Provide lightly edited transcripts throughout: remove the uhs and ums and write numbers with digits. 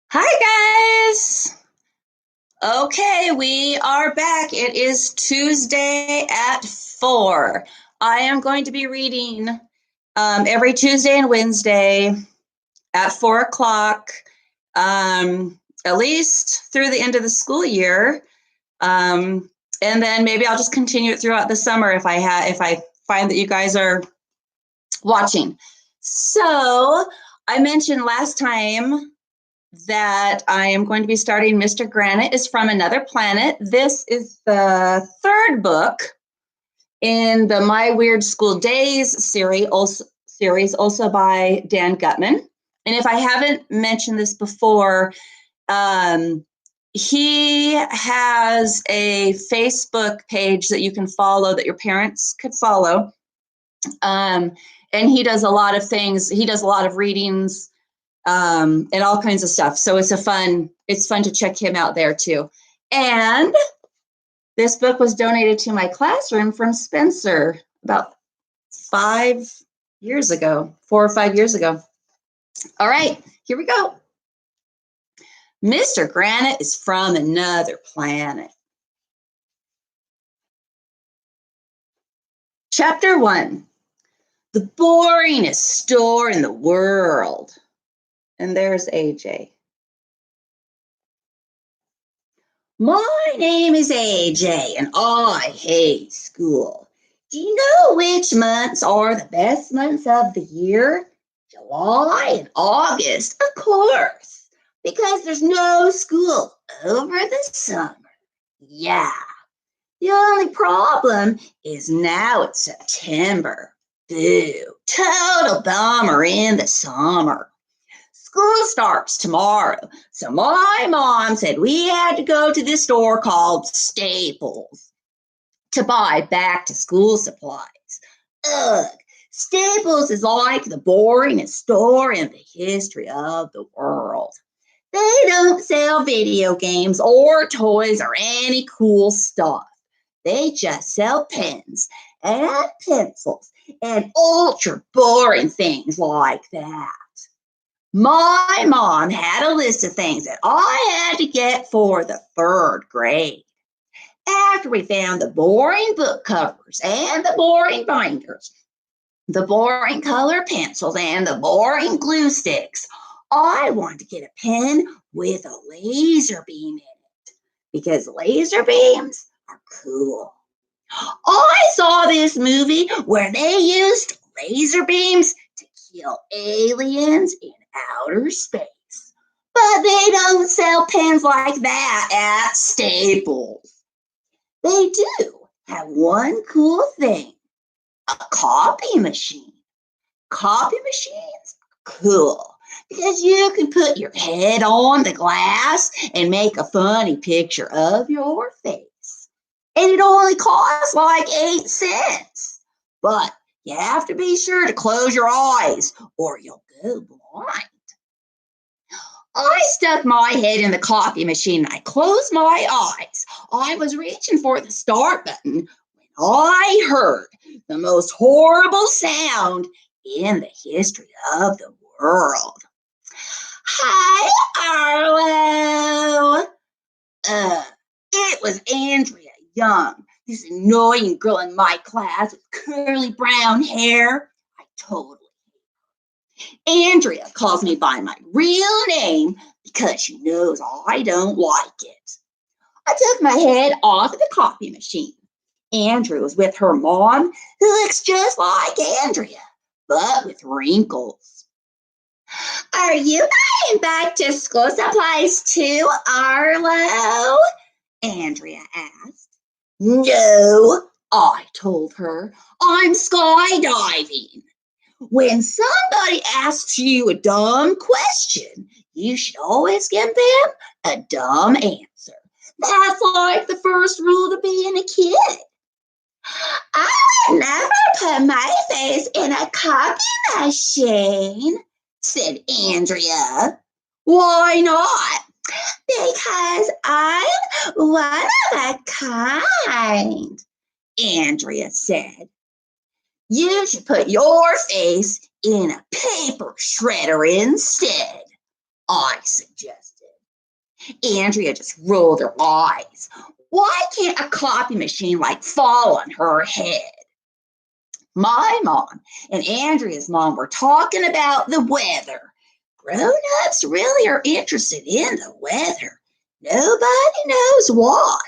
Hi, guys. Okay, we are back. It is Tuesday at 4. I am going to be reading every Tuesday and Wednesday at 4 o'clock, at least through the end of the school year. And then maybe I'll just continue it throughout the summer if I find that you guys are watching. So I mentioned last time that I am going to be starting Mr. Granite is from Another Planet. This is the third book in the My Weird School Days series, also by Dan Gutman. And if I haven't mentioned this before, he has a Facebook page that you can follow, that your parents could follow. And he does a lot of things. He does a lot of readings, and all kinds of stuff. So it's fun to check him out there too. And this book was donated to my classroom from Spencer about 4 or 5 years ago. All right, here we go. Mr. Granite is from another planet. Chapter 1, the boringest store in the world. And there's AJ. My name is AJ, and I hate school. Do you know which months are the best months of the year? July and August, of course, because there's no school over the summer. Yeah. The only problem is now it's September. Boo. Total bummer in the summer. School starts tomorrow, so my mom said we had to go to this store called Staples to buy back to school supplies. Ugh, Staples is like the boringest store in the history of the world. They don't sell video games or toys or any cool stuff. They just sell pens and pencils and ultra boring things like that. My mom had a list of things that I had to get for the third grade. After we found the boring book covers and the boring binders, the boring color pencils and the boring glue sticks, I wanted to get a pen with a laser beam in it because laser beams are cool. I saw this movie where they used laser beams to kill aliens in outer space. But they don't sell pens like that at Staples. They do have one cool thing, a copy machine. Copy machines are cool because you can put your head on the glass and make a funny picture of your face. And it only costs like 8 cents. But you have to be sure to close your eyes or you'll go blind. I stuck my head in the copy machine and I closed my eyes. I was reaching for the start button when I heard the most horrible sound in the history of the world. Hi, Arlo. It was Andrea Young, this annoying girl in my class with curly brown hair. I totally Andrea calls me by my real name because she knows I don't like it. I took my head off of the copy machine. Andrea was with her mom, who looks just like Andrea, but with wrinkles. Are you buying back to school supplies too, Arlo? Andrea asked. No, I told her. I'm skydiving. When somebody asks you a dumb question, you should always give them a dumb answer. That's like the first rule to being a kid. I would never put my face in a copy machine, said Andrea. Why not? Because I'm one of a kind, Andrea said. You should put your face in a paper shredder instead. I suggested. Andrea just rolled her eyes. Why can't a copy machine fall on her head? My mom and Andrea's mom were talking about the weather. Grown-ups really are interested in the weather. Nobody knows why.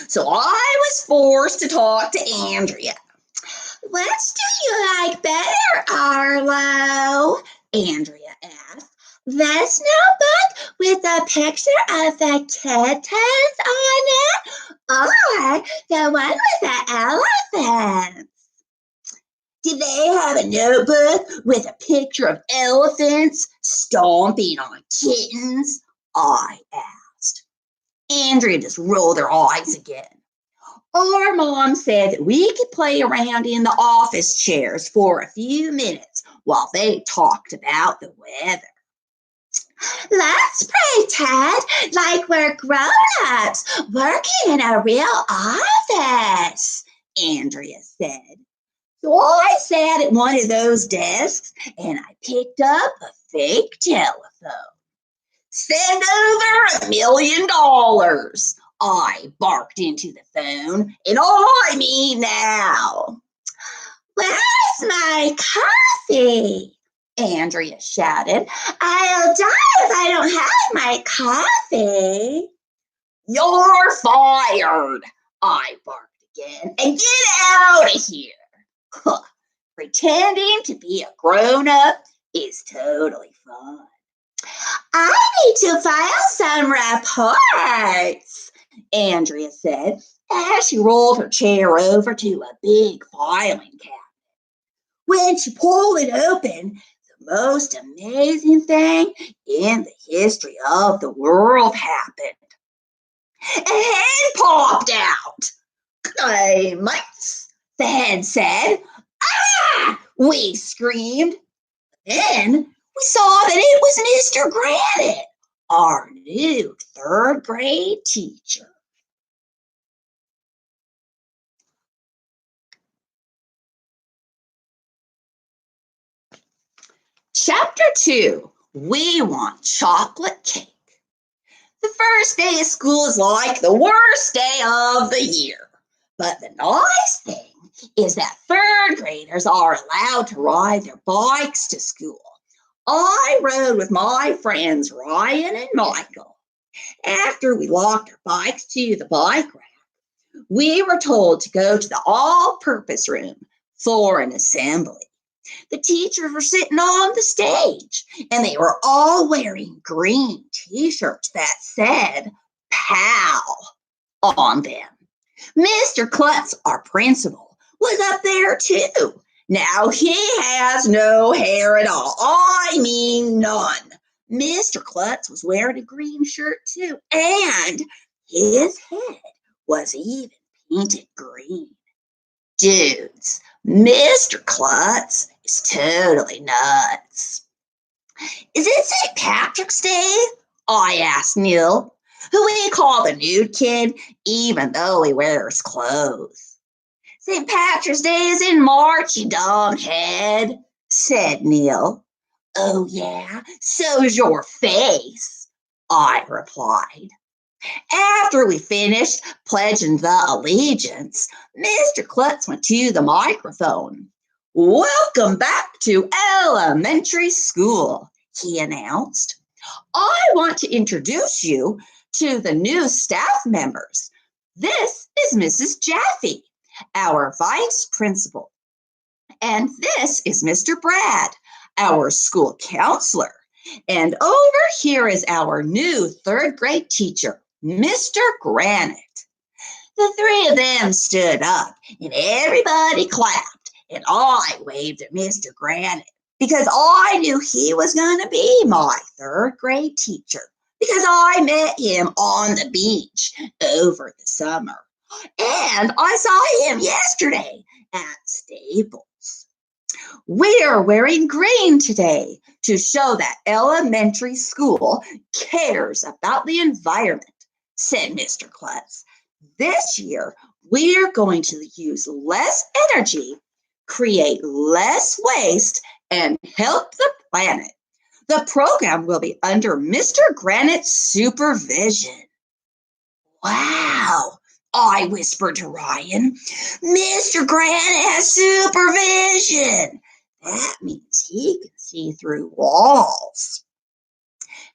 So I was forced to talk to Andrea. What do you like better, Arlo? Andrea asked. This notebook with a picture of the kittens on it, or the one with the elephants? Did they have a notebook with a picture of elephants stomping on kittens? I asked. Andrea just rolled her eyes again. Our mom said that we could play around in the office chairs for a few minutes while they talked about the weather. Let's pretend like we're grown-ups working in a real office, Andrea said. So I sat at one of those desks and I picked up a fake telephone. Send over $1 million. I barked into the phone, and I mean now. Where's my coffee? Andrea shouted. I'll die if I don't have my coffee. You're fired, I barked again, and get out of here. Pretending to be a grown-up is totally fun. I need to file some reports, Andrea said as she rolled her chair over to a big filing cabinet. When she pulled it open, the most amazing thing in the history of the world happened. A head popped out. Hey, mates, the head said. Ah! We screamed. Then we saw that it was Mr. Granite, our new third grade teacher. Chapter 2, We Want Chocolate Cake. The first day of school is like the worst day of the year. But the nice thing is that third graders are allowed to ride their bikes to school. I rode with my friends Ryan and Michael. After we walked our bikes to the bike rack, we were told to go to the all-purpose room for an assembly. The teachers were sitting on the stage, and they were all wearing green t-shirts that said PAL on them. Mr. Klutz, our principal, was up there too. Now he has no hair at all. I mean none. Mr. Klutz was wearing a green shirt too, and his head was even painted green. Dudes, Mr. Klutz is totally nuts. Is it St. Patrick's Day? I asked Neil, who we call the nude kid, even though he wears clothes. St. Patrick's Day is in March, you dumb head, said Neil. Oh, yeah, so's your face, I replied. After we finished pledging the allegiance, Mr. Klutz went to the microphone. Welcome back to elementary school, he announced. I want to introduce you to the new staff members. This is Mrs. Jaffe, our vice principal. And this is Mr. Brad, our school counselor. And over here is our new third grade teacher, Mr. Granite. The three of them stood up and everybody clapped, and I waved at Mr. Granite because I knew he was going to be my third grade teacher because I met him on the beach over the summer. And I saw him yesterday at Staples. We're wearing green today to show that elementary school cares about the environment, said Mr. Klutz. This year, we're going to use less energy, create less waste, and help the planet. The program will be under Mr. Granite's supervision. Wow, I whispered to Ryan. Mr. Granite has supervision. That means he can see through walls.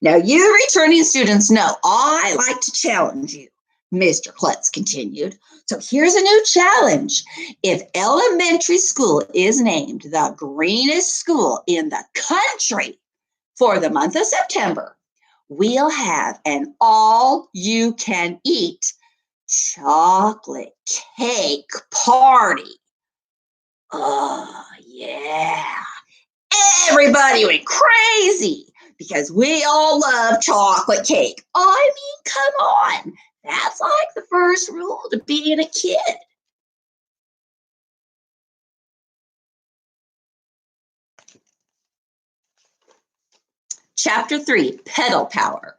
Now, you returning students know I like to challenge you, Mr. Klutz continued. So here's a new challenge. If elementary school is named the greenest school in the country for the month of September, we'll have an all-you-can-eat chocolate cake party. Oh, yeah. Everybody went crazy because we all love chocolate cake. I mean, come on. That's like the first rule to being a kid. Chapter 3, Pedal Power.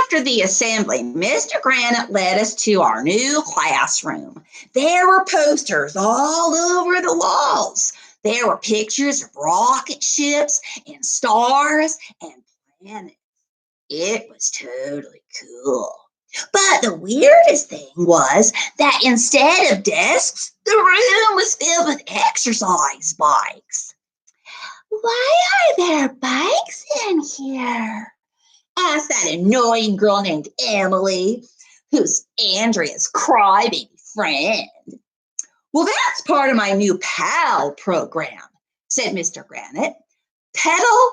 After the assembly, Mr. Granite led us to our new classroom. There were posters all over the walls. There were pictures of rocket ships and stars and planets. It was totally cool. But the weirdest thing was that instead of desks, the room was filled with exercise bikes. Why are there bikes in here? Asked that annoying girl named Emily, who's Andrea's crybaby friend. Well, that's part of my new PAL program, said Mr. Granite. Pedal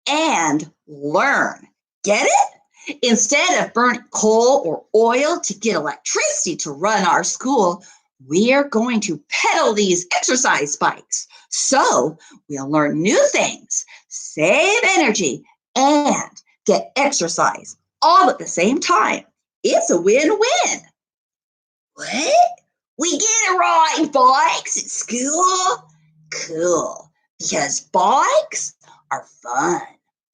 and learn. Get it? Instead of burning coal or oil to get electricity to run our school, we're going to pedal these exercise bikes. So we'll learn new things, save energy, and get exercise all at the same time. It's a win-win. What? We get to ride bikes at school? Cool, because bikes are fun.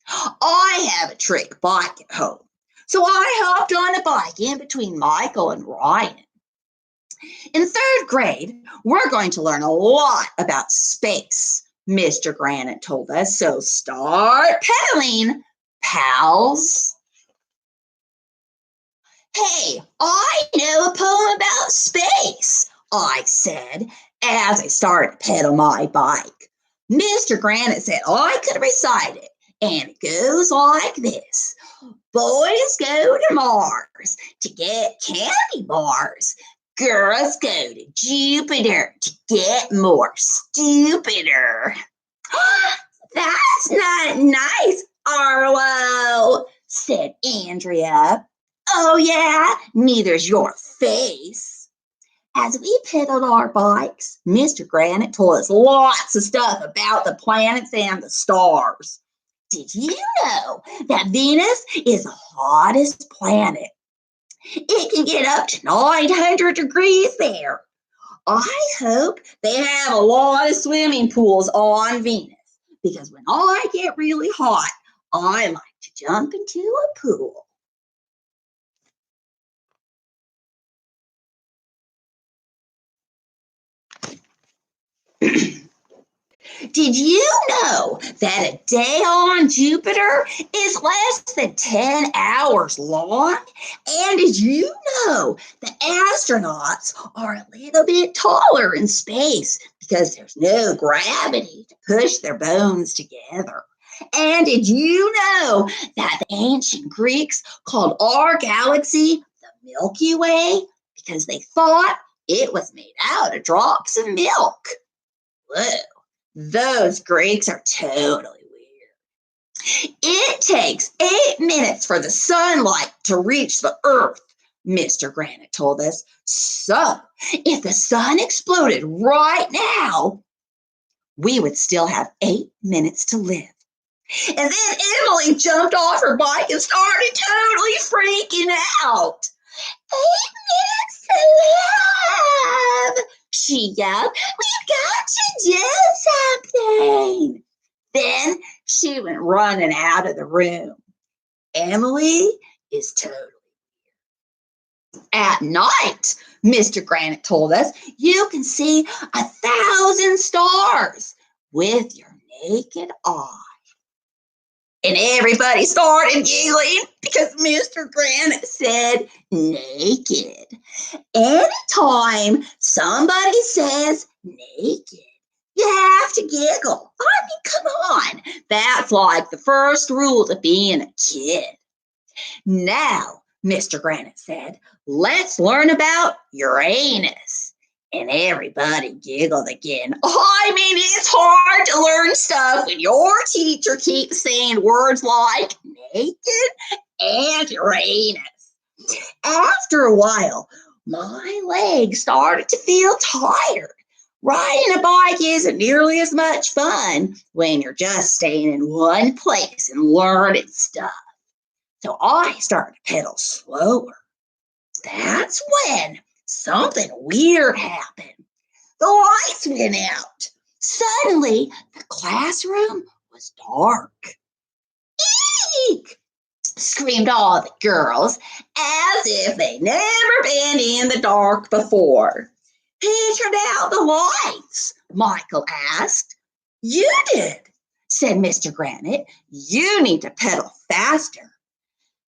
I have a trick bike at home, so I hopped on a bike in between Michael and Ryan. In third grade, we're going to learn a lot about space, Mr. Granite told us, so start pedaling, pals. Hey, I know a poem about space, I said as I started to pedal my bike. Mr. Granite said I could recite it, and it goes like this. Boys go to Mars to get candy bars. Girls go to Jupiter to get more stupider. That's not nice, Arlo, said Andrea. Oh, yeah, neither's your face. As we pedaled our bikes, Mr. Granite told us lots of stuff about the planets and the stars. Did you know that Venus is the hottest planet? It can get up to 900 degrees there. I hope they have a lot of swimming pools on Venus because when I get really hot, I like to jump into a pool. Did you know that a day on Jupiter is less than 10 hours long? And did you know that astronauts are a little bit taller in space because there's no gravity to push their bones together? And did you know that the ancient Greeks called our galaxy the Milky Way because they thought it was made out of drops of milk? Whoa. Those Greeks are totally weird. It takes 8 minutes for the sunlight to reach the earth, Mr. Granite told us. So, if the sun exploded right now, we would still have 8 minutes to live. And then Emily jumped off her bike and started totally freaking out. 8 minutes to live, she yelled. We've got to do something. Then she went running out of the room. Emily is totally At night, Mr. Granite told us, you can see 1,000 stars with your naked eye. And everybody started giggling because Mr. Granite said naked. Anytime somebody says naked, you have to giggle. I mean, come on. That's like the first rule to being a kid. Now, Mr. Granite said, let's learn about Uranus. And everybody giggled again. I mean, it's hard to learn stuff when your teacher keeps saying words like naked and Uranus. After a while, my legs started to feel tired. Riding a bike isn't nearly as much fun when you're just staying in one place and learning stuff. So I started to pedal slower. That's when something weird happened. The lights went out. Suddenly, the classroom was dark. Eek! Screamed all the girls as if they'd never been in the dark before. Who turned out the lights? Michael asked. You did, said Mr. Granite. You need to pedal faster.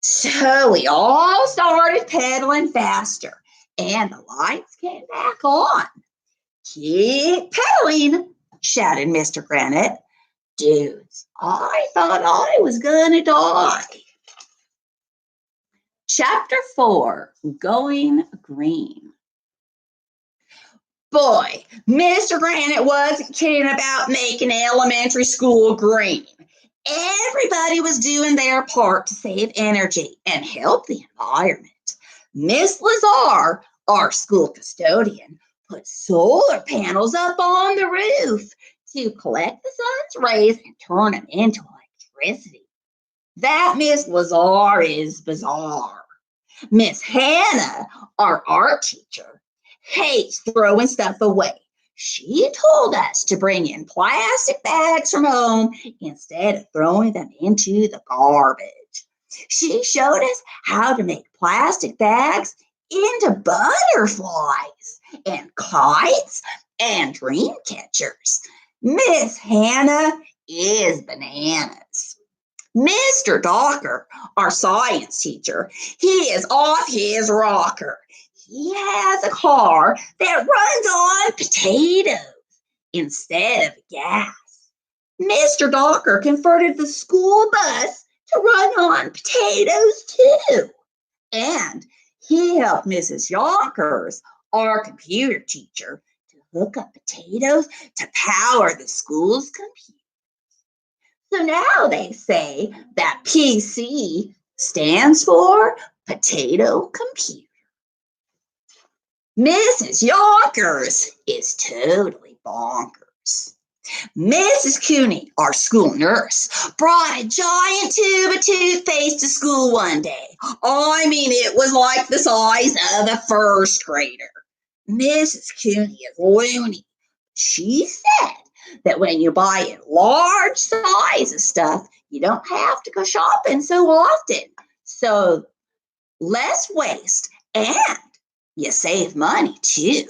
So we all started pedaling faster, and the lights came back on. Keep pedaling, shouted Mr. Granite. Dudes, I thought I was gonna die. Chapter 4, Going Green. Boy, Mr. Granite wasn't kidding about making elementary school green. Everybody was doing their part to save energy and help the environment. Miss Lazar, our school custodian, put solar panels up on the roof to collect the sun's rays and turn them into electricity. That Miss Lazar is bizarre. Miss Hannah, our art teacher, hates throwing stuff away. She told us to bring in plastic bags from home instead of throwing them into the garbage. She showed us how to make plastic bags into butterflies and kites and dream catchers. Miss Hannah is bananas. Mr. Docker, our science teacher, he is off his rocker. He has a car that runs on potatoes instead of gas. Mr. Docker converted the school bus to run on potatoes too. And he helped Mrs. Yonkers, our computer teacher, to hook up potatoes to power the school's computer. So now they say that PC stands for potato computer. Mrs. Yonkers is totally bonkers. Mrs. Cooney, our school nurse, brought a giant tube of toothpaste to school one day. I mean, it was like the size of a first grader. Mrs. Cooney is loony. She said that when you buy in large sizes stuff, you don't have to go shopping so often. So less waste and you save money too.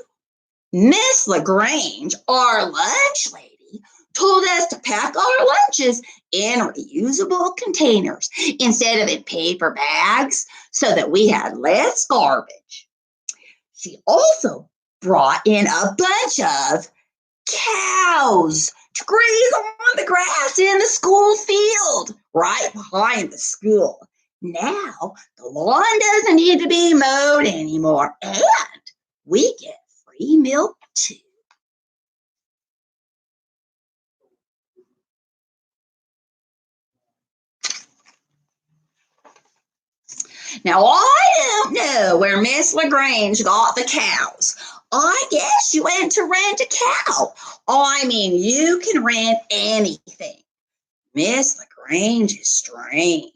Miss LaGrange, our lunch lady, told us to pack our lunches in reusable containers instead of in paper bags so that we had less garbage. She also brought in a bunch of cows to graze on the grass in the school field right behind the school. Now the lawn doesn't need to be mowed anymore, and we get free milk too. Now, I don't know where Miss LaGrange got the cows. I guess she went to rent a cow. I mean, you can rent anything. Miss LaGrange is strange.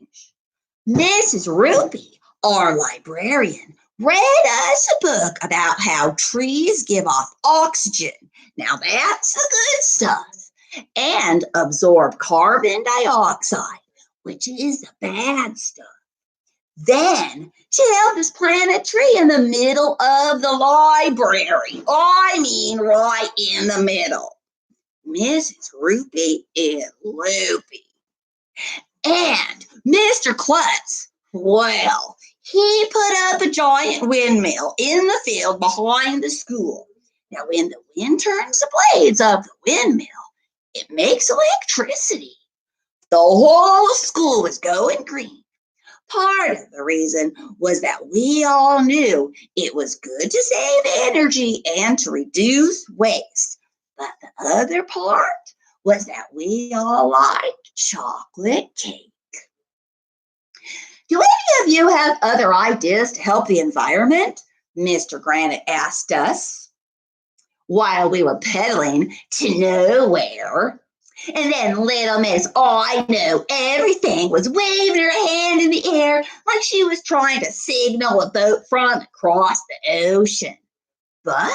Mrs. Ruby, our librarian, read us a book about how trees give off oxygen. Now, that's the good stuff. And absorb carbon dioxide, which is the bad stuff. Then she helped us plant a tree in the middle of the library. I mean, right in the middle. Mrs. Roopy is loopy. And Mr. Klutz, well, he put up a giant windmill in the field behind the school. Now, when the wind turns the blades of the windmill, it makes electricity. The whole school was going green. Part of the reason was that we all knew it was good to save energy and to reduce waste. But the other part was that we all liked chocolate cake. Do any of you have other ideas to help the environment? Mr. Granite asked us while we were pedaling to nowhere. And then little Miss I Know Everything was waving her hand in the air like she was trying to signal a boat from across the ocean. But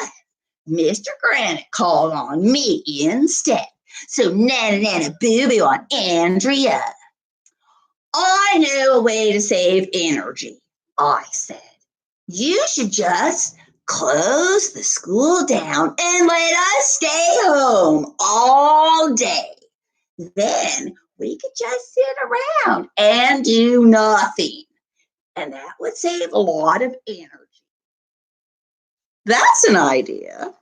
Mr. Granite called on me instead. So Nana Nana Boo Boo on Andrea. I know a way to save energy, I said. You should just close the school down and let us stay home all day. Then we could just sit around and do nothing. And that would save a lot of energy. That's an idea.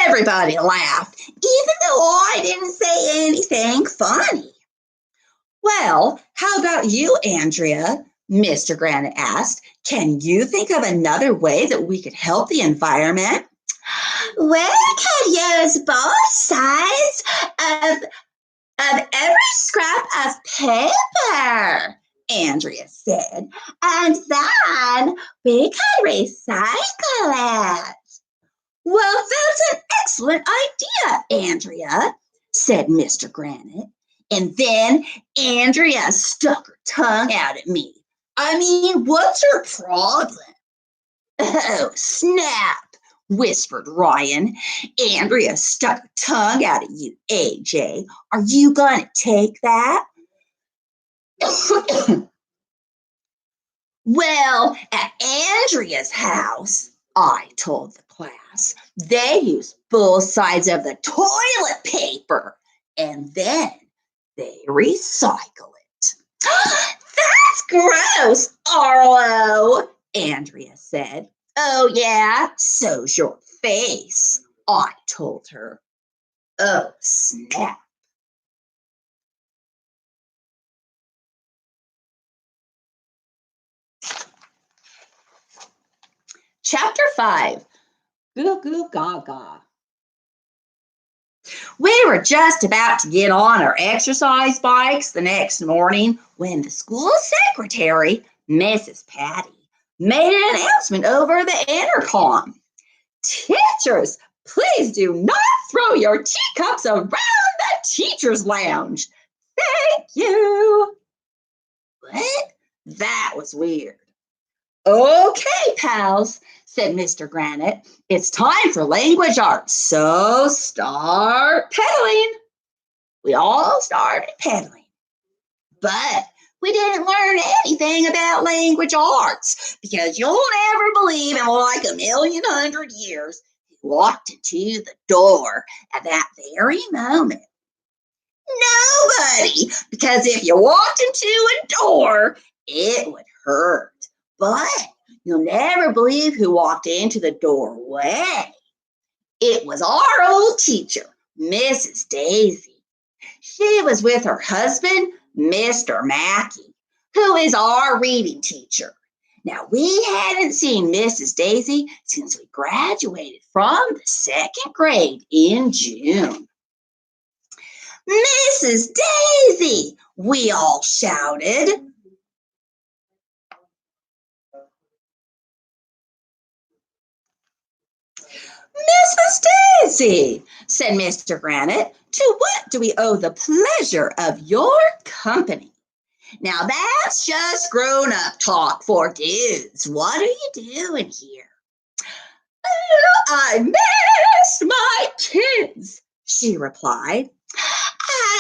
Everybody laughed, even though I didn't say anything funny. Well, how about you, Andrea? Mr. Granite asked. Can you think of another way that we could help the environment? We could use both sides of every scrap of paper, Andrea said, and then we could recycle it. Well, that's an excellent idea, Andrea, said Mr. Granite. And then Andrea stuck her tongue out at me. I mean, what's her problem? Oh, snap, whispered Ryan. Andrea stuck her tongue out at you, AJ. Are you going to take that? Well, at Andrea's house, I told the class, they use both sides of the toilet paper and then they recycle it. That's gross, Arlo, Andrea said. Oh, yeah, so's your face, I told her. Oh, snap. Chapter 5, Goo Goo Gaga. We were just about to get on our exercise bikes the next morning when the school secretary, Mrs. Patty, made an announcement over the intercom. Teachers, please do not throw your teacups around the teacher's lounge. Thank you. What? That was weird. Okay, pals, said Mr. Granite. It's time for language arts, so start pedaling. We all started pedaling, but we didn't learn anything about language arts because you'll never believe in like a million hundred years who walked into the door at that very moment. Nobody, because if you walked into a door, it would hurt. But you'll never believe who walked into the doorway. It was our old teacher, Mrs. Daisy. She was with her husband, Mr. Mackey, who is our reading teacher. Now, we hadn't seen Mrs. Daisy since we graduated from the second grade in June. Mrs. Daisy, we all shouted. Mrs. Daisy, said Mr. Granite, to what do we owe the pleasure of your company? Now that's just grown-up talk for dudes. What are you doing here? Oh, I missed my kids, she replied.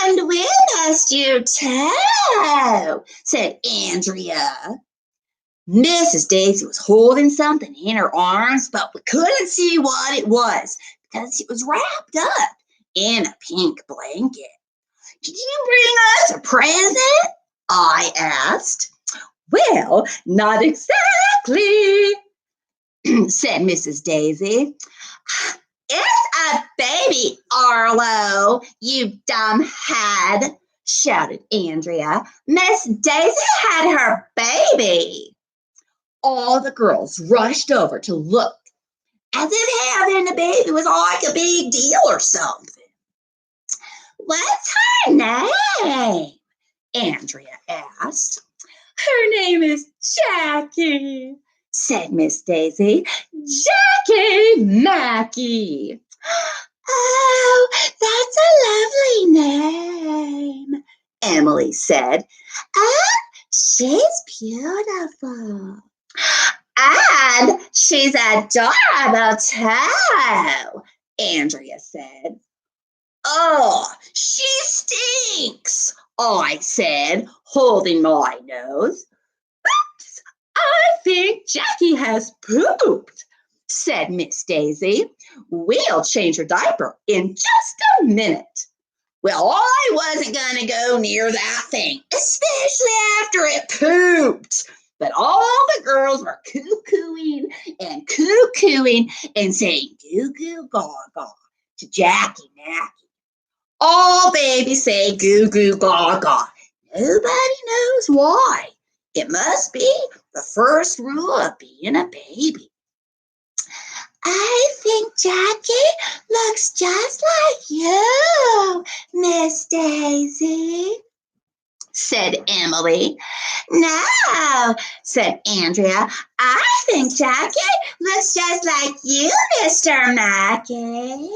And we missed you too, said Andrea. Mrs. Daisy was holding something in her arms, but we couldn't see what it was because it was wrapped up in a pink blanket. Did you bring us a present? I asked. Well, not exactly, said Mrs. Daisy. It's a baby, Arlo, you dumbhead, shouted Andrea. Miss Daisy had her baby. All the girls rushed over to look, as if having a baby was like a big deal or something. What's her name? Andrea asked. Her name is Jackie, said Miss Daisy. Jackie Mackey. Oh, that's a lovely name, Emily said. Oh, she's beautiful. And she's adorable too, Andrea said. Oh, she stinks, I said, holding my nose. Oops, I think Jackie has pooped, said Miss Daisy. We'll change her diaper in just a minute. Well, I wasn't going to go near that thing, especially after it pooped. But all the girls were cuckooing and saying goo goo gaga to Jackie Mackey. All babies say goo goo gaga. Nobody knows why. It must be the first rule of being a baby. I think Jackie looks just like you, Miss Daisy, said Emily. No, said Andrea. I think Jackie looks just like you, Mr. Mackey.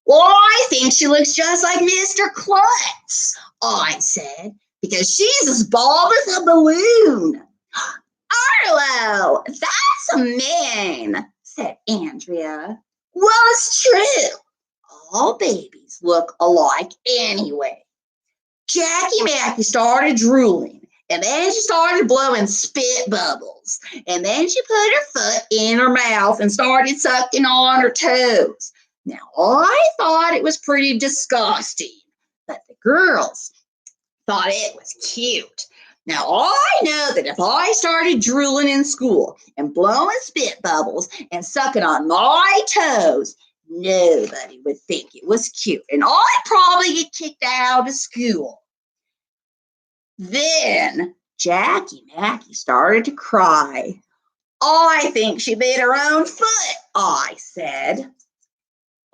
Well, I think she looks just like Mr. Klutz, I said, because she's as bald as a balloon. Arlo, that's a man, said Andrea. Well, it's true. All babies look alike anyway. Jackie Mackey started drooling, and then she started blowing spit bubbles, and then she put her foot in her mouth and started sucking on her toes. Now, I thought it was pretty disgusting, but the girls thought it was cute. Now, I know that if I started drooling in school and blowing spit bubbles and sucking on my toes, nobody would think it was cute, and I'd probably get kicked out of school. Then Jackie Mackey started to cry. I think she bit her own foot, I said.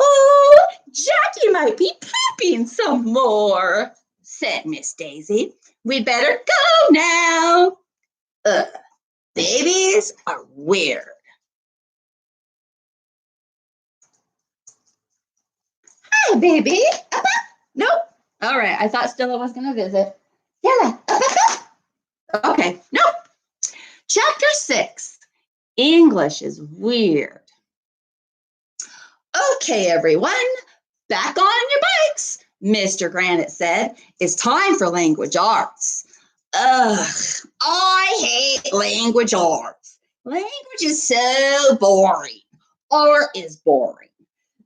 Oh, Jackie might be pooping some more, said Miss Daisy. We'd better go now. Babies are weird. Hi, baby. Nope. All right. I thought Stella was going to visit. Stella. Okay. Nope. Chapter 6. English is weird. Okay, everyone. Back on your bikes, Mr. Granite said. It's time for language arts. Ugh, I hate language arts. Language is so boring. Art is boring.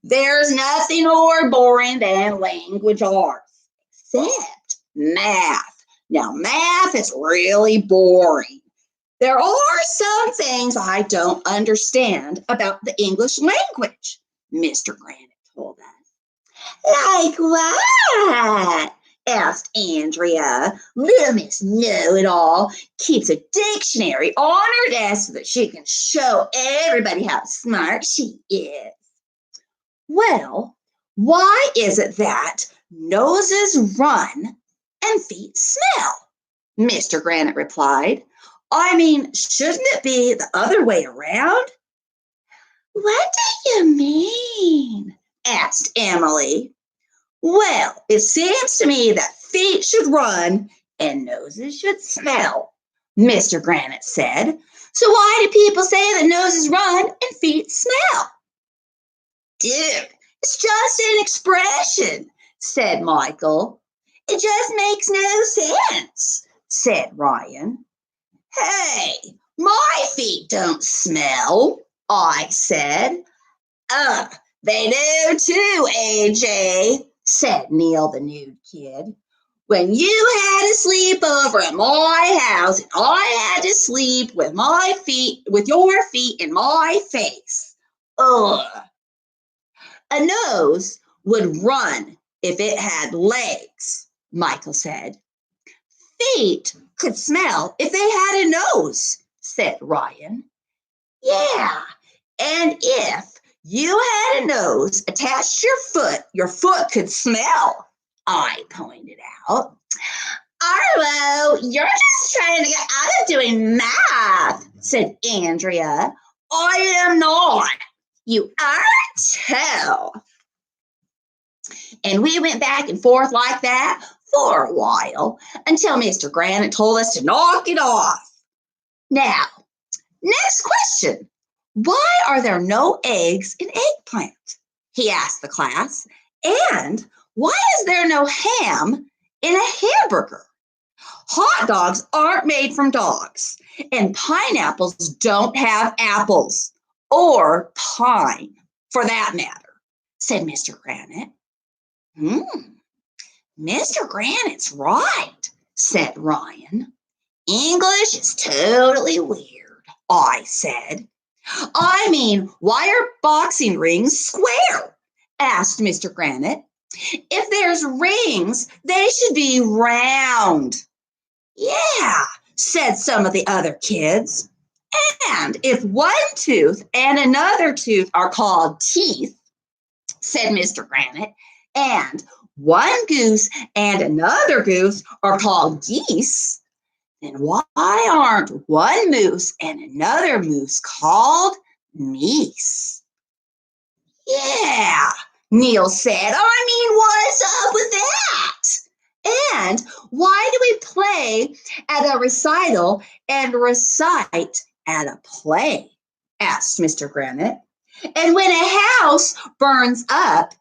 There's nothing more boring than language arts, except math. Now, math is really boring. There are some things I don't understand about the English language, Mr. Granite told us. Like what? Asked Andrea. Little Miss Know-It-All keeps a dictionary on her desk so that she can show everybody how smart she is. Well, why is it that noses run and feet smell? Mr. Granite replied. I mean, shouldn't it be the other way around? What do you mean? Asked Emily. Well, it seems to me that feet should run and noses should smell, Mr. Granite said. So why do people say that noses run and feet smell? Dude, it's just an expression, said Michael. It just makes no sense, said Ryan. Hey, my feet don't smell, I said. They do too, AJ, said Neil the nude kid. When you had a sleepover at my house and I had to sleep with your feet in my face. Ugh. A nose would run if it had legs, Michael said. Feet could smell if they had a nose, said Ryan. Yeah, and if you had a nose attached to your foot could smell, I pointed out. Arlo, you're just trying to get out of doing math, said Andrea. I am not. You are too. And we went back and forth like that for a while until Mr. Granite told us to knock it off. Now, next question. Why are there no eggs in eggplant? He asked the class. And why is there no ham in a hamburger? Hot dogs aren't made from dogs, and pineapples don't have apples, or pine, for that matter, said Mr. Granite. Mr. Granite's right, said Ryan. English is totally weird, I said. I mean, why are boxing rings square? Asked Mr. Granite. If there's rings, they should be round. Yeah, said some of the other kids. And if one tooth and another tooth are called teeth, said Mr. Granite, and one goose and another goose are called geese, then why aren't one moose and another moose called meese? Yeah, Neil said. I mean, what's up with that? And why do we play at a recital and recite at a play? Asked Mr. Granite. And when a house burns up,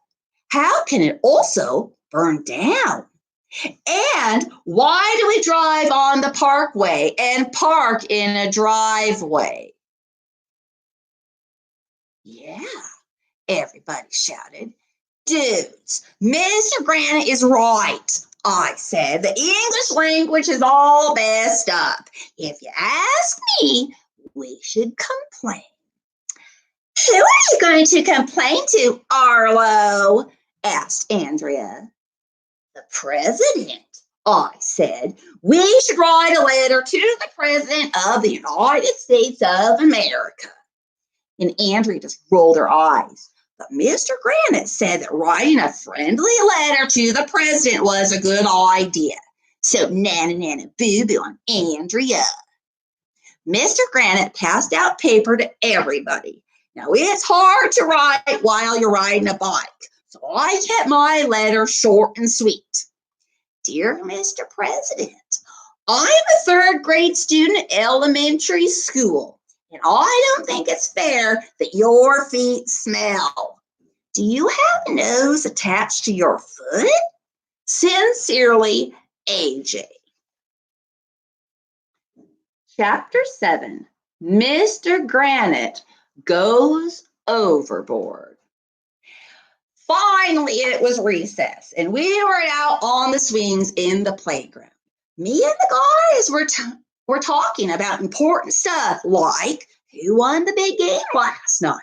how can it also burn down? And why do we drive on the parkway and park in a driveway? Yeah, everybody shouted. Dudes, Mr. Granite is right, I said. The English language is all messed up. If you ask me, we should complain. Who are you going to complain to, Arlo? Asked Andrea. The president, I said. We should write a letter to the president of the United States of America. And Andrea just rolled her eyes. But Mr. Granite said that writing a friendly letter to the president was a good idea. So nana boo boo on Andrea. Mr. Granite passed out paper to everybody. Now it's hard to write while you're riding a bike. So I kept my letter short and sweet. Dear Mr. President, I'm a third grade student at elementary school, and I don't think it's fair that your feet smell. Do you have a nose attached to your foot? Sincerely, AJ. Chapter 7, Mr. Granite Goes Overboard. Finally, it was recess, and we were out on the swings in the playground. Me and the guys were talking about important stuff like who won the big game last night.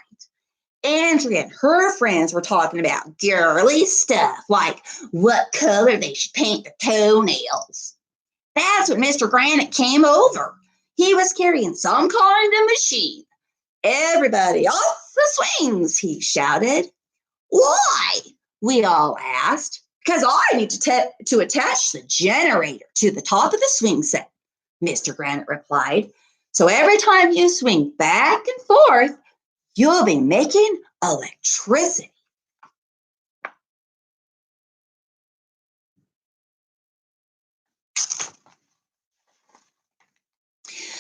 Andrea and her friends were talking about girly stuff like what color they should paint their toenails. That's when Mr. Granite came over. He was carrying some kind of machine. Everybody off the swings, he shouted. Why? We all asked. Because I need to attach the generator to the top of the swing set, Mr. Granite replied. So every time you swing back and forth, you'll be making electricity.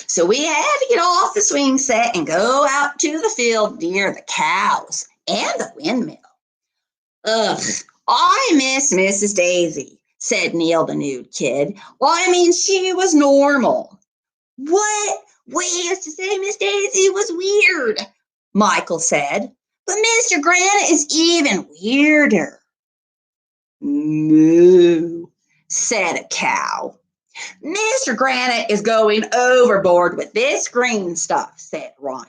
So we had to get off the swing set and go out to the field near the cows and the windmill. Ugh, I miss Mrs. Daisy, said Neil the nude kid. Well, I mean, she was normal. What? We used to say Miss Daisy was weird, Michael said. But Mr. Granite is even weirder. Moo, said a cow. Mr. Granite is going overboard with this green stuff, said Ryan.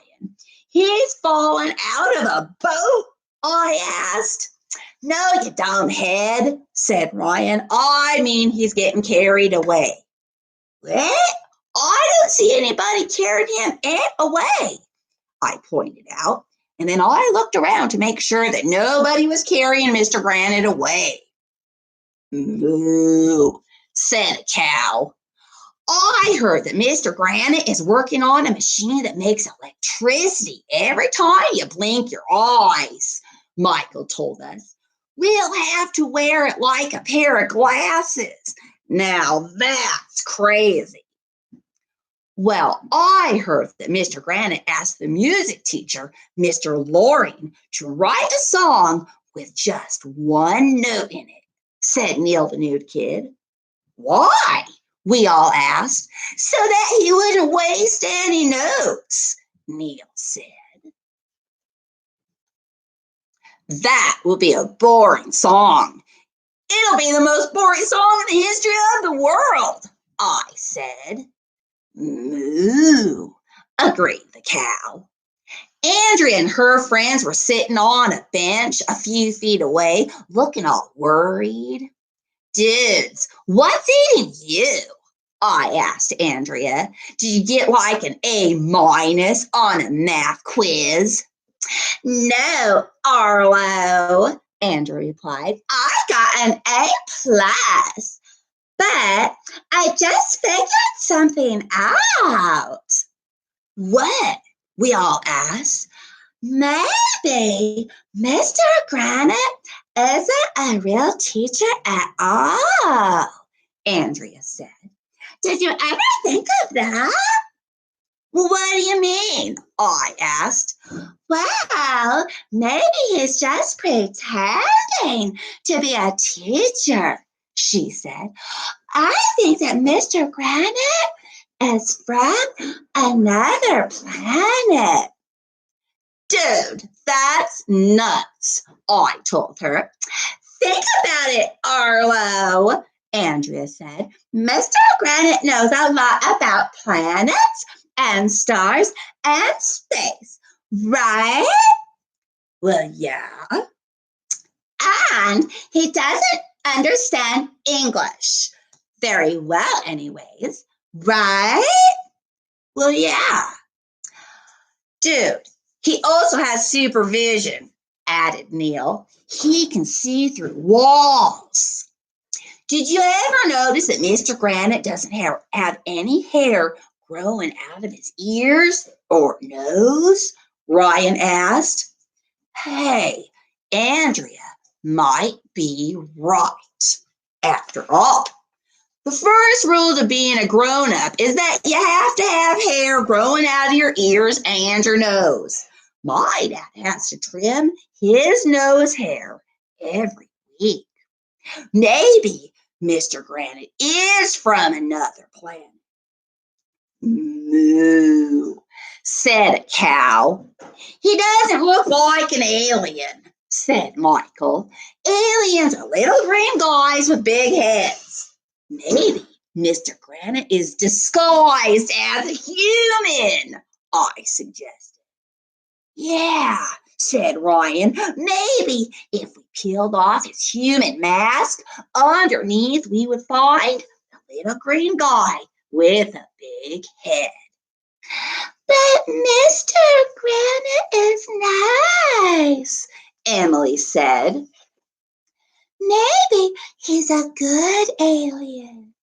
He's fallen out of a boat, I asked. No, you dumbhead, said Ryan. I mean, he's getting carried away. What? I don't see anybody carrying him away, I pointed out. And then I looked around to make sure that nobody was carrying Mr. Granite away. Moo, said a cow. I heard that Mr. Granite is working on a machine that makes electricity every time you blink your eyes, Michael told us. We'll have to wear it like a pair of glasses. Now that's crazy. Well, I heard that Mr. Granite asked the music teacher, Mr. Loring, to write a song with just one note in it, said Neil the nude kid. Why? We all asked. So that he wouldn't waste any notes, Neil said. That will be a boring song. It'll be the most boring song in the history of the world, I said. Moo, agreed the cow. Andrea and her friends were sitting on a bench a few feet away, looking all worried. Dudes, what's eating you? I asked Andrea. Did you get like an A- on a math quiz? No, Arlo, Andrea replied. I got an A+. But I just figured something out. What? We all asked. Maybe Mr. Granite isn't a real teacher at all, Andrea said. Did you ever think of that? Well, what do you mean? I asked. Well, maybe he's just pretending to be a teacher, she said. I think that Mr. Granite is from another planet. Dude, that's nuts, I told her. Think about it, Arlo, Andrea said. Mr. Granite knows a lot about planets and stars and space, right? Well, yeah. And he doesn't understand English very well anyways, right? Well, yeah. Dude, he also has supervision, added Neil. He can see through walls. Did you ever notice that Mr. Granite doesn't have any hair growing out of his ears or nose? Ryan asked. Hey, Andrea might be right after all. The first rule to being a grown-up is that you have to have hair growing out of your ears and your nose. My dad has to trim his nose hair every week. Maybe Mr. Granite is from another planet. Moo, said a cow. He doesn't look like an alien, said Michael. Aliens are little green guys with big heads. Maybe Mr. Granite is disguised as a human, I suggested. Yeah, said Ryan. Maybe if we peeled off his human mask, underneath we would find a little green guy with a big head. But Mr. Granite is nice, Emily said. Maybe he's a good alien.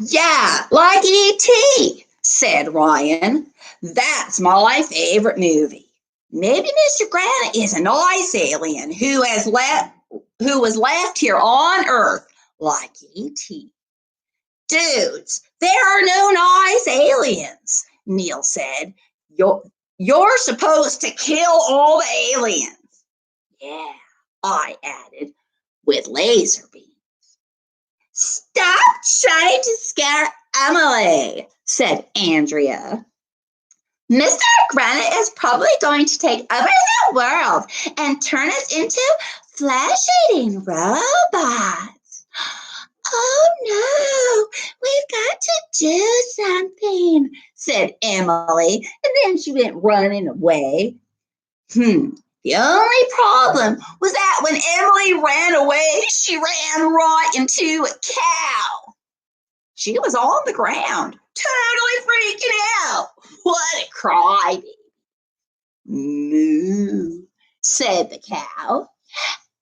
Yeah, like E.T., said Ryan. That's my favorite movie. Maybe Mr. Granite is a nice alien who was left here on Earth like E.T. Dudes, there are no nice aliens, Neil said. You're supposed to kill all the aliens. Yeah, I added, with laser beams. Stop trying to scare Emily, said Andrea. Mr. Granite is probably going to take over the world and turn us into flesh-eating robots. Oh no, we've got to do something, said Emily, and then she went running away. The only problem was that when Emily ran away, she ran right into a cow. She was on the ground, totally freaking out. What a crybaby. Moo, said the cow.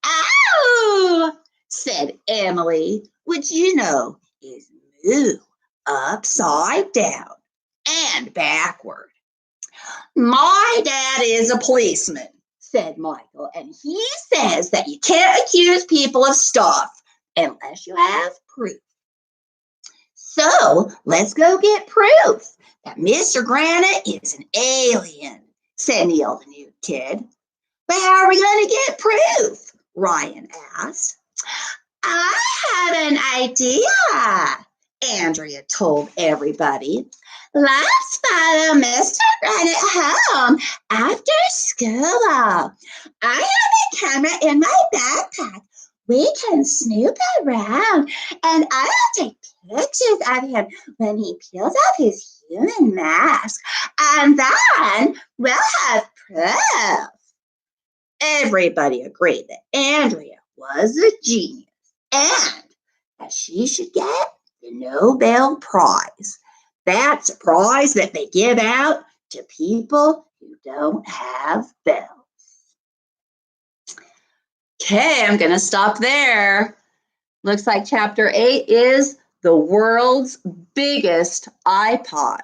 Ow, said Emily, which you know is moo upside down and backward. My dad is a policeman, said Michael, and he says that you can't accuse people of stuff unless you have proof. So let's go get proof that Mr. Granite is an alien, said Neil, the new kid. But how are we going to get proof? Ryan asked. I have an idea, Andrea told everybody. Let's follow Mr. Granite home after school. I have a camera in my backpack. We can snoop around and I'll take pictures of him when he peels off his human mask. And then we'll have proof. Everybody agreed that Andrea was a genius and that she should get the Nobel Prize. That's a prize that they give out to people who don't have bells. Okay, I'm going to stop there. Looks like chapter 8 is the world's biggest iPod.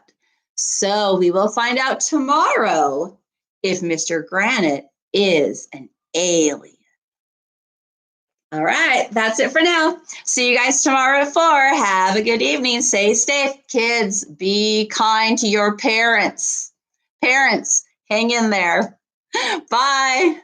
So we will find out tomorrow if Mr. Granite is an alien. All right, that's it for now. See you guys tomorrow at 4. Have a good evening. Stay safe, kids. Be kind to your parents. Parents, hang in there. Bye.